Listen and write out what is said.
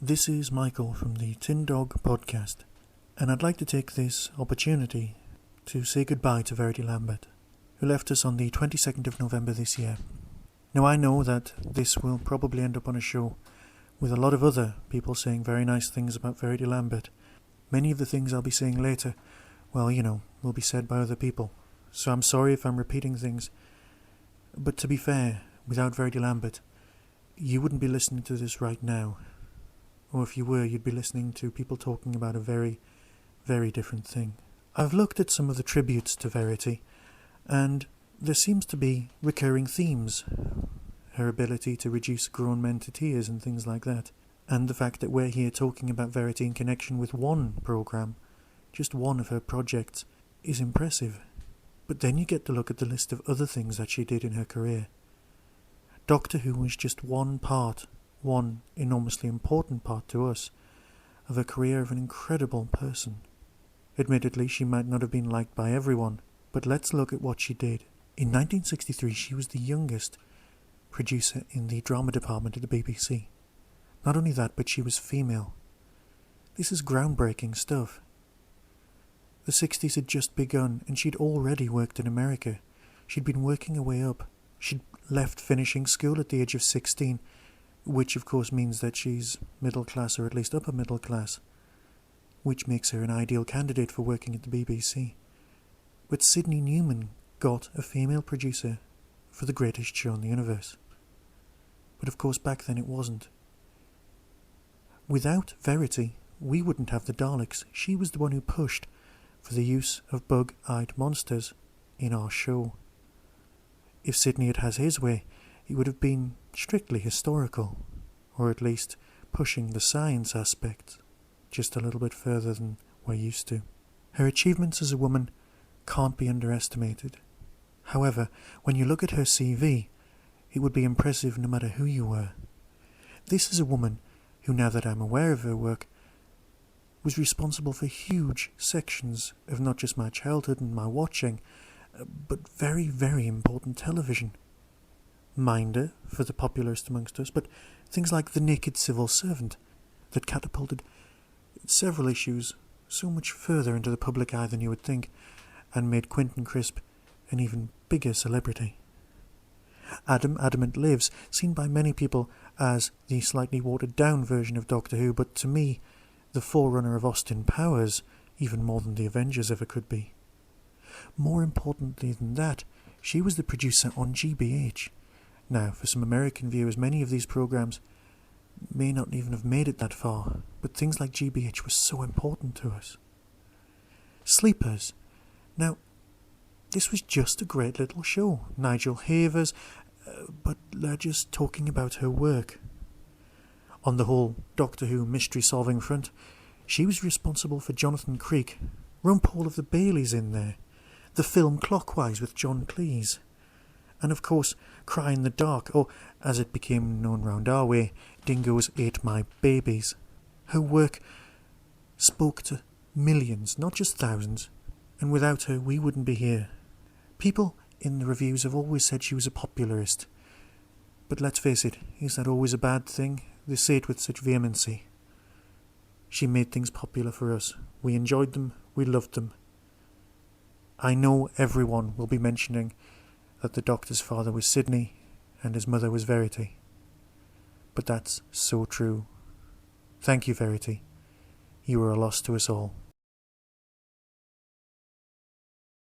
This is Michael from the Tin Dog podcast, and I'd like to take this opportunity to say goodbye to Verity Lambert, who left us on the 22nd of November this year. Now I know that this will probably end up on a show with a lot of other people saying very nice things about Verity Lambert. Many of the things I'll be saying later, will be said by other people, so I'm sorry if I'm repeating things, but to be fair, without Verity Lambert, you wouldn't be listening to this right now. Or if you were, you'd be listening to people talking about a very, very different thing. I've looked at some of the tributes to Verity, and there seems to be recurring themes. Her ability to reduce grown men to tears and things like that. And the fact that we're here talking about Verity in connection with one programme, just one of her projects, is impressive. But then you get to look at the list of other things that she did in her career. Doctor Who was just one enormously important part to us, of a career of an incredible person. Admittedly, she might not have been liked by everyone, but let's look at what she did. In 1963, she was the youngest producer in the drama department at the BBC. Not only that, but she was female. This is groundbreaking stuff. The 60s had just begun, and she'd already worked in America. She'd been working her way up. She'd left finishing school at the age of 16, which of course means that she's middle class, or at least upper middle class, which makes her an ideal candidate for working at the BBC. But Sydney Newman got a female producer for the greatest show in the universe. But of course back then it wasn't. Without Verity, we wouldn't have the Daleks. She was the one who pushed for the use of bug-eyed monsters in our show. If Sydney had had his way, it would have been strictly historical, or at least pushing the science aspect just a little bit further than we're used to. Her achievements as a woman can't be underestimated. However, when you look at her CV, it would be impressive no matter who you were. This is a woman who, now that I'm aware of her work, was responsible for huge sections of not just my childhood and my watching, but very, very important television. Minder, for the popularist amongst us, but things like The Naked Civil Servant, that catapulted several issues so much further into the public eye than you would think, and made Quentin Crisp an even bigger celebrity. Adamant Lives, seen by many people as the slightly watered-down version of Doctor Who, but to me, the forerunner of Austin Powers, even more than the Avengers ever could be. More importantly than that, she was the producer on GBH. Now, for some American viewers, many of these programmes may not even have made it that far, but things like GBH were so important to us. Sleepers. Now, this was just a great little show. Nigel Havers, but they're just talking about her work. On the whole Doctor Who mystery-solving front, she was responsible for Jonathan Creek, Rumpole of the Baileys in there, the film Clockwise with John Cleese, and of course Cry in the Dark, or as it became known round our way, Dingoes Ate My Babies. Her work spoke to millions, not just thousands, and without her we wouldn't be here. People in the reviews have always said she was a popularist, but let's face it, is that always a bad thing? They say it with such vehemency. She made things popular for us. We enjoyed them, we loved them. I know everyone will be mentioning that the Doctor's father was Sydney and his mother was Verity. But that's so true. Thank you, Verity. You were a loss to us all.